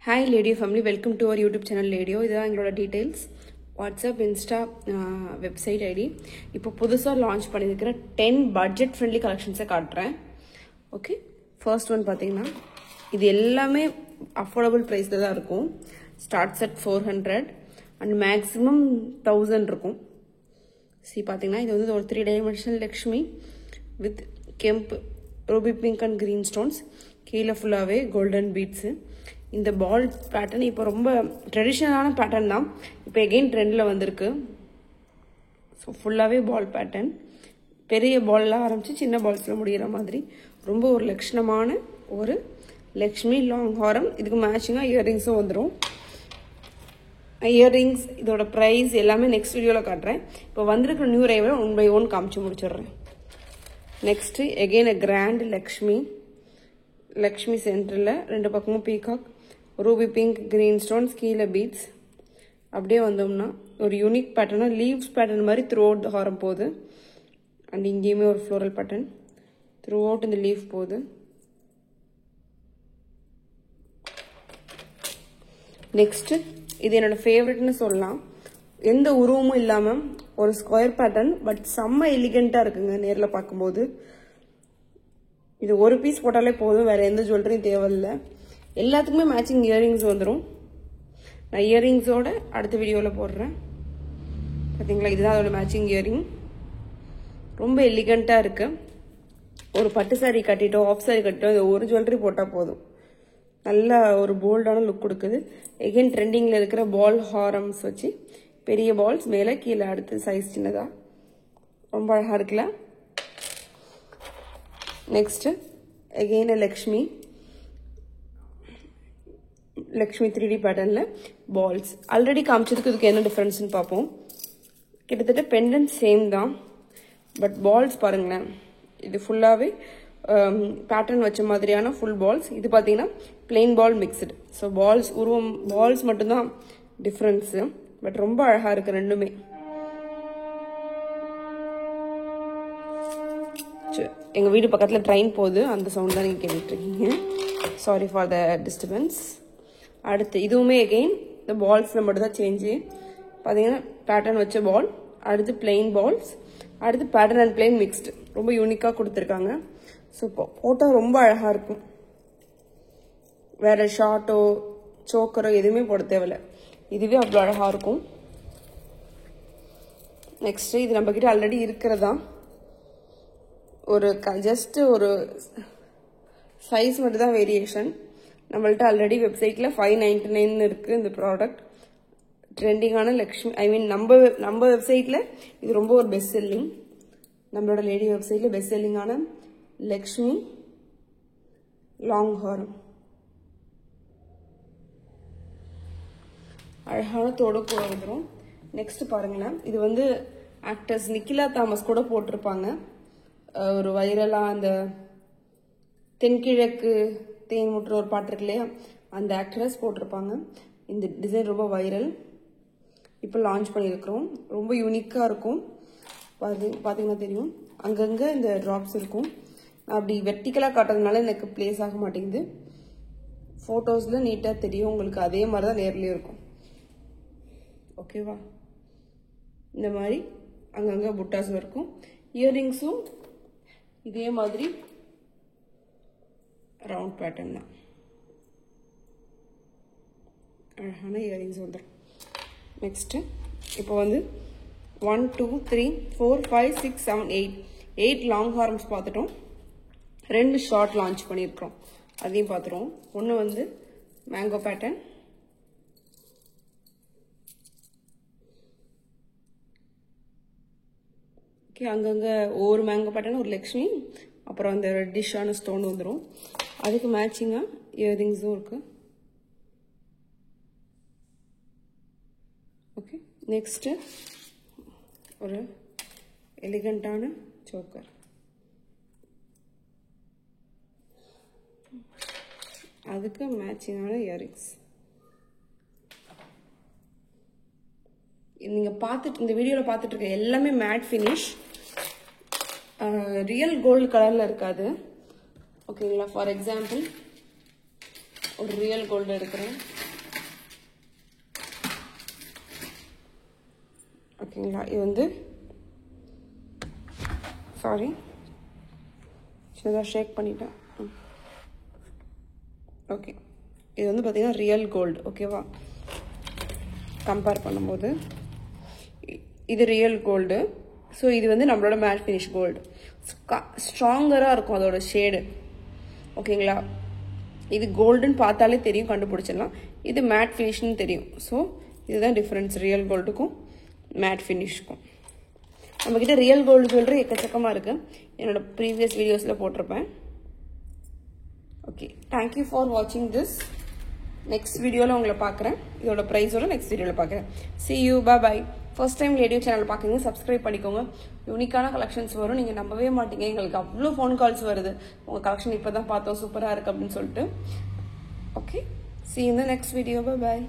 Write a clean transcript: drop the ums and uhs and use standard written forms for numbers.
Hi Ladio family, welcome to our YouTube channel Ladio. This is our details. WhatsApp, Insta, website ID. இப்போ புதுசா launch பண்ணிருக்கிற 10 budget friendly collections காட்டுறேன். Okay. First one பாத்தீங்கன்னா இது எல்லாமே affordable price தான் இருக்கும். Starts at 400 and maximum 1000 இருக்கும். See பாத்தீங்கன்னா இது வந்து ஒரு 3-dimensional Lakshmi with kemp ruby pink and green stones. கீழ ஃபுல்லாவே golden beads. இந்த ball pattern இப்போ ரொம்ப ட்ரெடிஷனலான pattern தான். இப்போ again trendல வந்திருக்கு. So ஃபுல்லாவே ball pattern. பெரிய ballல ஆரம்பிச்சு சின்ன ballsல முடியற மாதிரி ரொம்ப ஒரு லட்சணமான ஒரு லக்ஷ்மி லாங் ஹாரம். இதுக்கு மேட்சிங்கா இயரிங்ஸும் வந்துரும். இயரிங்ஸ் இதோட பிரைஸ் எல்லாமே நெக்ஸ்ட் வீடியோல காட்டுறேன். இப்போ வந்திருக்கிற நியூ அரைவல் 1 by 1 காமிச்சு முடிச்சிடுறேன். Next again a grand Lakshmi சென்டர்ல ரெண்டு பக்கமும் peacock Ruby pink green stones கீழே பீட்ஸ் அப்படியே வந்தோம்னா ஒரு யூனிக் பேட்டர்னா லீவ்ஸ் பேட்டர்ன் மாதிரி த்ரூ அவுட் ஹாரம் போகுது. அண்ட் இங்கேயுமே ஒரு ஃப்ளோரல் பேட்டர்ன் த்ரூ அவுட் இந்த லீஃப் போகுது. நெக்ஸ்ட் இது என்னோட ஃபேவரட்னு சொல்லலாம். எந்த உருவமும் இல்லாமல் ஒரு ஸ்கொயர் பேட்டர்ன் பட் செம்ம எலிகெண்டா இருக்குங்க நேரில் பார்க்கும்போது. இது ஒரு பீஸ் போட்டாலே போதும், வேற எந்த ஜுவல்லரியும் தேவையில்லை. எல்லாத்துக்குமே மேட்சிங் இயரிங்ஸ் வந்துடும். நான் இயரிங்ஸோட அடுத்த வீடியோவில் போடுறேன். பார்த்தீங்களா, இதுதான் அதோட மேட்சிங் இயரிங். ரொம்ப எலிகெண்டா இருக்கு. ஒரு பட்டு சாரி கட்டிட்டோ ஆஃப் சாரி கட்டிட்டோ இது ஒரு ஜுவல்லரி போட்டால் போதும், நல்ல ஒரு போல்டான லுக் கொடுக்குது. எகைன் ட்ரெண்டிங்கில் இருக்கிற பால் ஹாரம்ஸ் வச்சு பெரிய பால்ஸ் மேலே கீழே அடுத்து சைஸ் சின்னதா ரொம்ப அழகாக இருக்குல்ல. நெக்ஸ்ட் அகெயின் லக்ஷ்மி 3D பேட்டர்ன்ல பால்ஸ். ஆல்ரெடி காமிச்சதுக்கு இதுக்கு என்ன டிஃபரன்ஸ்னு பார்ப்போம். கிட்டத்தட்ட பெண்டன்ட் சேம் தான், பட் பால்ஸ் பாருங்களேன். இது ஃபுல்லாகவே பேட்டர்ன் வச்ச மாதிரியான ஃபுல் பால்ஸ். இது பார்த்தீங்கன்னா plain ball mixed. So balls உருவம் பால்ஸ் மட்டும்தான் டிஃப்ரென்ஸு, பட் ரொம்ப அழகாக இருக்கு ரெண்டுமே. எங்கள் வீடு பக்கத்தில் ட்ரெயின் போகுது, அந்த சவுண்ட் தான் நீங்கள் கேட்டுட்ருக்கீங்க. Sorry for the disturbance. அடுத்து இதுவுமே எகெயின் இந்த பால்ஸில் மட்டும் தான் சேஞ்சு. பார்த்தீங்கன்னா பேட்டர்ன் வச்ச பால், அடுத்து பிளெயின் பால்ஸ், அடுத்து பேட்டர்ன் அண்ட் பிளெயின் மிக்ஸ்டு. ரொம்ப யூனிக்காக கொடுத்துருக்காங்க. ஸோ ஃபோட்டோ ரொம்ப அழகாக இருக்கும். வேறு ஷார்ட்டோ சோக்கரோ எதுவுமே போட தேவையில்லை, இதுவே அவ்வளோ அழகாக இருக்கும். நெக்ஸ்ட்டு இது நம்மக்கிட்ட ஆல்ரெடி இருக்கிறதா. ஒரு ஜஸ்ட் ஒரு சைஸ் மட்டும் தான் வேரியேஷன். நம்மள்ட்ட ஆல்ரெடி வெப்சைட்டில் 599 இருக்குது இந்த ப்ராடக்ட். ட்ரெண்டிங்கான லக்ஷ்மி, ஐ மீன் நம்ம வெப்சைட்டில் இது ரொம்ப ஒரு பெஸ்ட் செல்லிங். நம்மளோட லேடி வெப்சைட்டில் பெஸ்ட் செல்லிங்கான லக்ஷ்மி லாங் ஹாரம். அழகான தோடு கூட வந்துடும். நெக்ஸ்ட் பாருங்களேன், இது வந்து ஆக்டர்ஸ் நிக்கிலா தாமஸ் கூட போட்டிருப்பாங்க. ஒரு வைரலாக அந்த தென்கிழக்கு தேன் முற்ற ஒரு பாட்டு இருக்கு இல்லையா, அந்த ஆக்ட்ரஸ் போட்டிருப்பாங்க. இந்த டிசைன் ரொம்ப வைரல், இப்போ லான்ச் பண்ணியிருக்கிறோம். ரொம்ப யூனிக்காக இருக்கும். பார்த்தீங்கன்னா தெரியும், அங்கங்கே இந்த ட்ராப்ஸ் இருக்கும். அப்படி வெர்டிக்கலாக காட்டுறதுனால எனக்கு பிளேஸ் ஆக மாட்டேங்குது. ஃபோட்டோஸில் நீட்டாக தெரியும் உங்களுக்கு, அதே மாதிரி தான் நேர்லேயும் இருக்கும். ஓகேவா, இந்த மாதிரி அங்கங்கே புட்டாஸும் இருக்கும். இயரிங்ஸும் இதே மாதிரி ரவுண்ட் பேட்டர்ன் தான். அழகான இயரிங்ஸ் வந்துடும். நெக்ஸ்ட்டு இப்போ வந்து 1 2 3 4 5 6 7 8 லாங் ஹார்ம்ஸ் பார்த்துட்டோம். 2 ஷார்ட் லான்ச் பண்ணியிருக்கிறோம், அதையும் பார்த்துருவோம். ஒன்று வந்து மேங்கோ பேட்டர்ன், ஓகே. அங்கங்கே ஒவ்வொரு மேங்கோ பேட்டர்ன் ஒரு லக்ஷ்மி, அப்புறம் அந்த ரெட்டிஷான ஸ்டோன் வந்துடும். அதுக்கு மேட்சிங்காக இயரிங்ஸும் இருக்கு. ஓகே. நெக்ஸ்ட்டு ஒரு எலிகண்டான சோக்கர். அதுக்கு மேட்சிங்கான இயரிங்ஸ். நீங்கள் பார்த்துட்டு இந்த வீடியோவில் பார்த்துட்டு இருக்க எல்லாமே மேட் ஃபினிஷ், ரியல் கோல்டு கலரில் இருக்காது. ஓகேங்களா. ஃபார் எக்ஸாம்பிள் ஒரு ரியல் கோல்டு எடுக்கிறேன். ஓகேங்களா, இது வந்து சாரி சின்னதாக ஷேக் பண்ணிட்டேன். ஓகே, இது வந்து பார்த்தீங்கன்னா ரியல் கோல்டு. ஓகேவா, கம்பேர் பண்ணும்போது இது ரியல் கோல்டு. ஸோ இது வந்து நம்மளோட மேட் ஃபினிஷ் கோல்டு. ஸ்ட்ராங்கராக இருக்கும் அதோட ஷேடு. ஓகேங்களா, இது கோல்டுன்னு பார்த்தாலே தெரியும், கண்டுபிடிச்சிடலாம். இது மேட் ஃபினிஷ்னு தெரியும். ஸோ இதுதான் டிஃப்ரென்ஸ் ரியல் கோல்டுக்கும் மேட் ஃபினிஷ்க்கும். நம்மக்கிட்ட ரியல் கோல்டு ஜுவல்லரி எக்கச்சக்கமாக இருக்குது. என்னோட ப்ரீவியஸ் வீடியோஸில் போட்டிருப்பேன். ஓகே, தேங்க்யூ ஃபார் வாட்சிங் திஸ். நெக்ஸ்ட் வீடியோவில் உங்களை பார்க்குறேன். இதோட ப்ரைஸோட நெக்ஸ்ட் வீடியோவில் பார்க்குறேன். See you, bye bye. First time radio channel பார்க்குறீங்க, சப்ஸ்கிரைப் பண்ணிக்கோங்க. யூனிக்கான கலெக்ஷன்ஸ் வரும், நீங்கள் நம்பவே மாட்டீங்க. எங்களுக்கு அவ்வளோ ஃபோன் கால்ஸ் வருது, உங்கள் கலெக்ஷன் இப்போ தான் பார்த்தோம், சூப்பராக இருக்குது அப்படின்னு சொல்லிட்டு. Okay, see you in the next video. Bye bye.